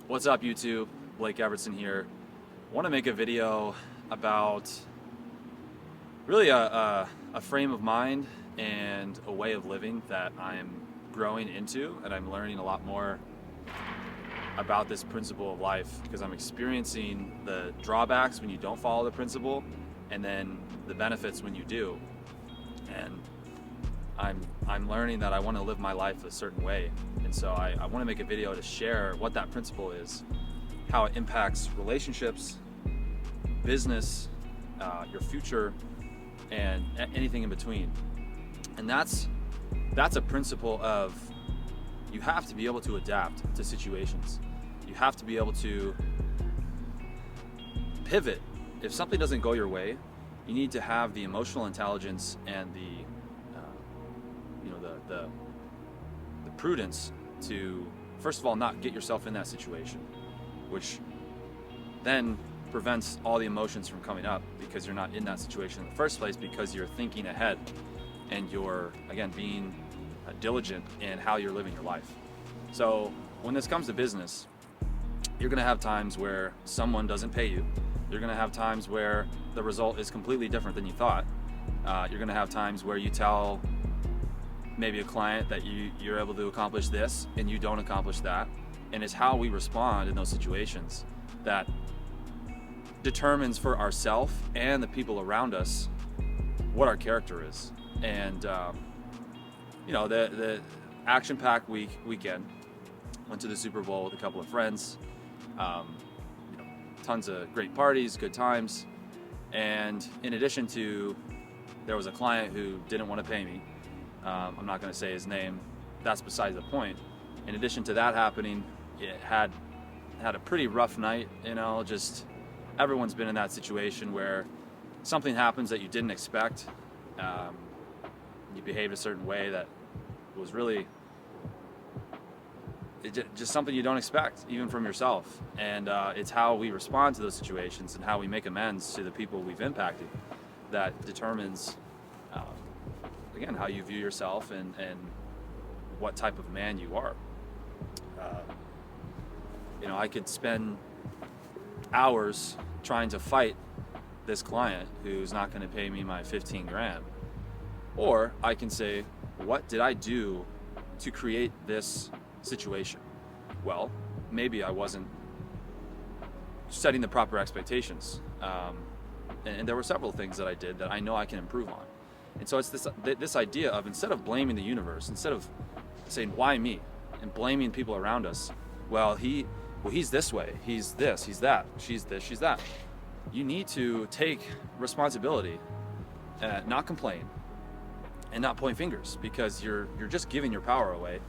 What's up, YouTube? Blake Evertson here. I want to make a video about really a frame of mind and a way of living that I'm growing into, and I'm learning a lot more about this principle of life because I'm experiencing the drawbacks when you don't follow the principle, and then the benefits when you do. And I'm learning that I want to live my life a certain way, and so I want to make a video to share what that principle is, how it impacts relationships, business, your future, and anything in between. And that's a principle of you have to be able to adapt to situations. You have to be able to pivot. If something doesn't go your way, you need to have the emotional intelligence and the prudence to, first of all, not get yourself in that situation, which then prevents all the emotions from coming up because you're not in that situation in the first place, because you're thinking ahead and you're, again, being diligent in how you're living your life. So when this comes to business, you're going to have times where someone doesn't pay you. You're going to have times where the result is completely different than you thought. You're going to have times where you tell maybe a client that you're able to accomplish this and you don't accomplish that. And it's how we respond in those situations that determines for ourselves and the people around us what our character is. And the action-packed weekend, went to the Super Bowl with a couple of friends. Tons of great parties, good times. And in addition to, there was a client who didn't want to pay me. I'm not going to say his name. That's besides the point. In addition to that happening, it had a pretty rough night. Just everyone's been in that situation where something happens that you didn't expect. You behaved a certain way that was really just something you don't expect, even from yourself. And it's how we respond to those situations and how we make amends to the people we've impacted that determines again, how you view yourself and what type of man you are. I could spend hours trying to fight this client who's not going to pay me my 15 grand. Or I can say, what did I do to create this situation? Well, maybe I wasn't setting the proper expectations. And there were several things that I did that I know I can improve on. And so it's this idea of, instead of blaming the universe, instead of saying, why me, and blaming people around us, he's this way, he's this, he's that, she's this, she's that. You need to take responsibility, not complain, and not point fingers, because you're just giving your power away,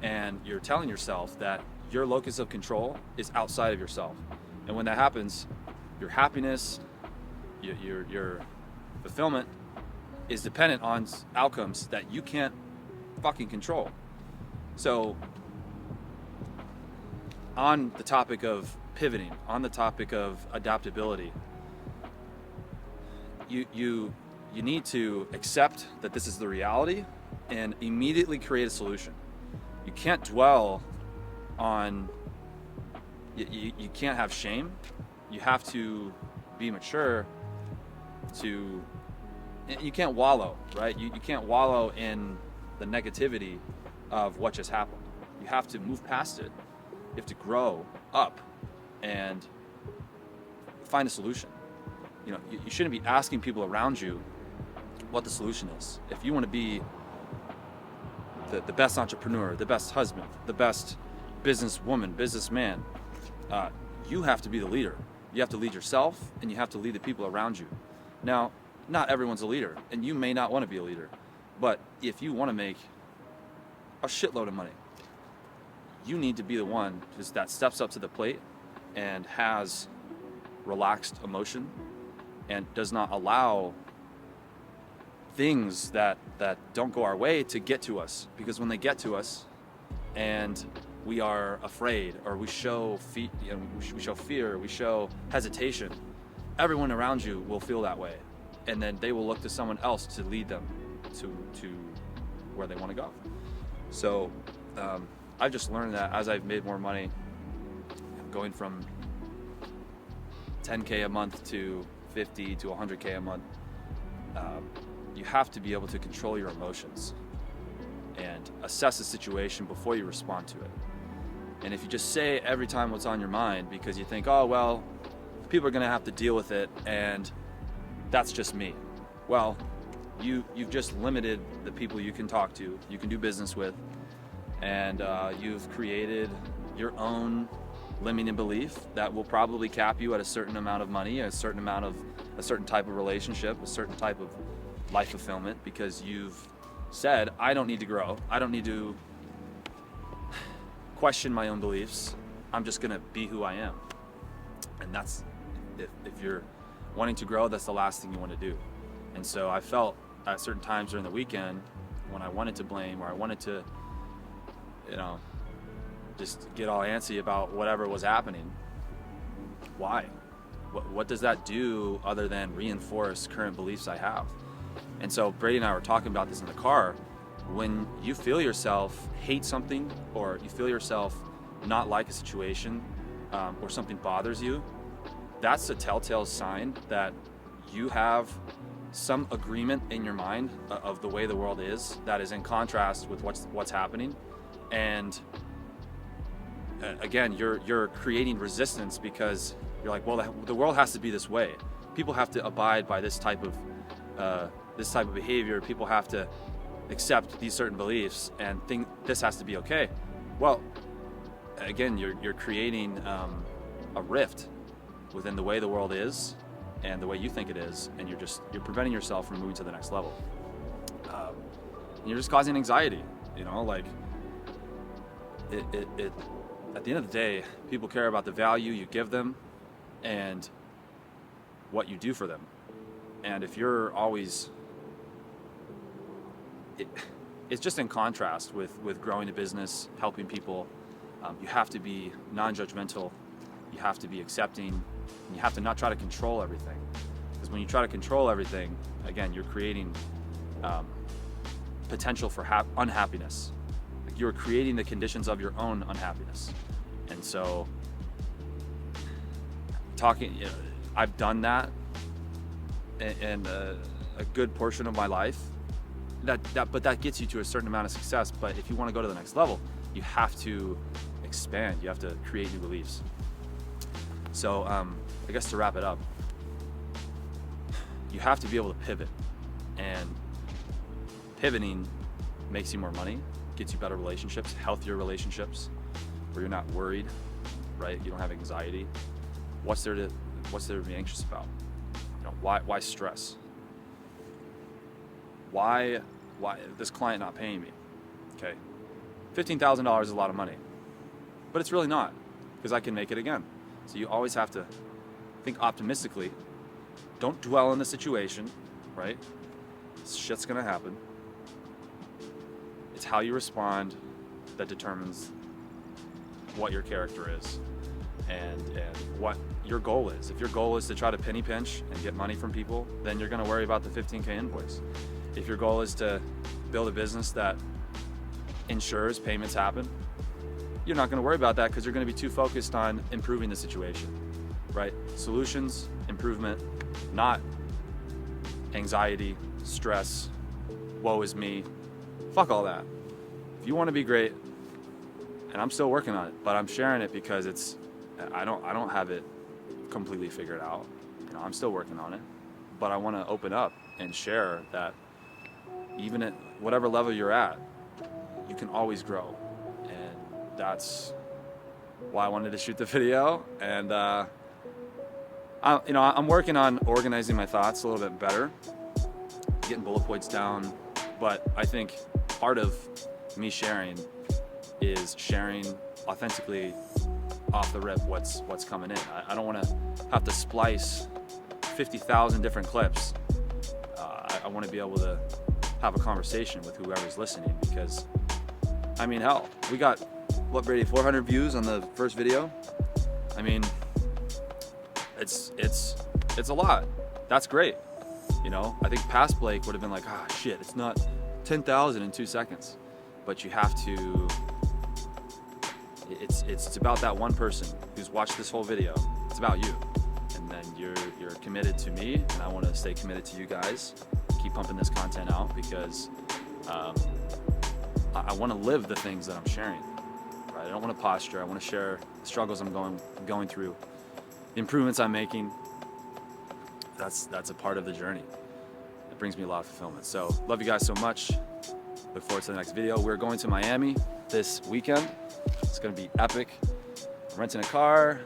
and you're telling yourself that your locus of control is outside of yourself. And when that happens, your happiness, your fulfillment is dependent on outcomes that you can't fucking control. So on the topic of pivoting, on the topic of adaptability, you need to accept that this is the reality and immediately create a solution. You can't dwell on, you can't have shame. You have to be mature to, you can't wallow, right? You can't wallow in the negativity of what just happened. You have to move past it. You have to grow up and find a solution. You shouldn't be asking people around you what the solution is. If you want to be the best entrepreneur, the best husband, the best businesswoman, businessman, you have to be the leader. You have to lead yourself, and you have to lead the people around you. Now, not everyone's a leader, and you may not want to be a leader, but if you want to make a shitload of money, you need to be the one that steps up to the plate and has relaxed emotion and does not allow things that don't go our way to get to us. Because when they get to us and we are afraid, or we show fear, we show hesitation, everyone around you will feel that way, and then they will look to someone else to lead them to where they want to go. So I've just learned that as I've made more money, going from 10K a month to 50 to 100K a month, you have to be able to control your emotions and assess the situation before you respond to it. And if you just say every time what's on your mind because you think, oh, well, people are going to have to deal with it and that's just me. Well, you've just limited the people you can talk to, you can do business with, and you've created your own limiting belief that will probably cap you at a certain amount of money, a certain type of relationship, a certain type of life fulfillment, because you've said, I don't need to grow. I don't need to question my own beliefs. I'm just gonna be who I am. And that's, if you're wanting to grow, that's the last thing you want to do. And so I felt at certain times during the weekend when I wanted to blame, or I wanted to, just get all antsy about whatever was happening. Why? What does that do other than reinforce current beliefs I have? And so Brady and I were talking about this in the car. When you feel yourself hate something, or you feel yourself not like a situation, or something bothers you, that's a telltale sign that you have some agreement in your mind of the way the world is that is in contrast with what's happening. And again, you're creating resistance because you're like, well, the world has to be this way. People have to abide by this type of behavior. People have to accept these certain beliefs and think this has to be okay. Well, again, you're creating a rift within the way the world is and the way you think it is, and you're preventing yourself from moving to the next level. And you're just causing anxiety. Like it. At the end of the day, people care about the value you give them and what you do for them. And if you're always, it's just in contrast with growing a business, helping people. You have to be non-judgmental, you have to be accepting, and you have to not try to control everything. Because when you try to control everything, again, you're creating potential for unhappiness. Like you're creating the conditions of your own unhappiness. And so I've done that in a good portion of my life. But that gets you to a certain amount of success. But if you want to go to the next level, you have to expand. You have to create new beliefs. So I guess to wrap it up, you have to be able to pivot. And pivoting makes you more money, gets you better relationships, healthier relationships, where you're not worried, right? You don't have anxiety. What's there to be anxious about? Why stress? Why this client not paying me? Okay, $15,000 is a lot of money, but it's really not, because I can make it again. So you always have to think optimistically. Don't dwell in the situation, right? Shit's gonna happen. It's how you respond that determines what your character is and what your goal is. If your goal is to try to penny pinch and get money from people, then you're gonna worry about the 15K invoice. If your goal is to build a business that ensures payments happen, you're not gonna worry about that because you're gonna be too focused on improving the situation, right? Solutions, improvement, not anxiety, stress, woe is me. Fuck all that. If you wanna be great, and I'm still working on it, but I'm sharing it because I don't have it completely figured out. I'm still working on it, but I want to open up and share that even at whatever level you're at, you can always grow. And that's why I wanted to shoot the video. And I'm working on organizing my thoughts a little bit better, getting bullet points down. But I think part of me sharing is sharing authentically off the rip what's coming in. I don't want to have to splice 50,000 different clips. I want to be able to have a conversation with whoever's listening, because I mean, hell, we got what, Brady, 400 views on the first video. I mean, it's a lot. That's great. I think past Blake would have been like, shit, it's not 10,000 in 2 seconds. But you have to It's about that one person who's watched this whole video. It's about you, and then you're committed to me, and I want to stay committed to you guys. Keep pumping this content out because I want to live the things that I'm sharing. Right? I don't want to posture. I want to share the struggles I'm going through, the improvements I'm making. That's a part of the journey. It brings me a lot of fulfillment. So love you guys so much. Look forward to the next video. We're going to Miami this weekend. It's going to be epic. I'm renting a car.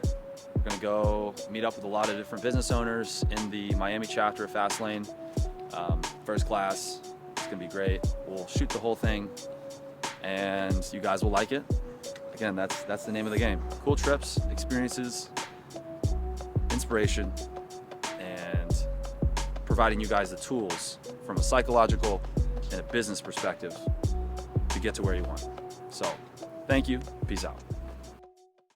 We're going to go meet up with a lot of different business owners in the Miami chapter of Fastlane. First class. It's going to be great. We'll shoot the whole thing, and you guys will like it. Again, that's the name of the game. Cool trips, experiences, inspiration, and providing you guys the tools from a psychological and a business perspective to get to where you want. So, thank you. Peace out.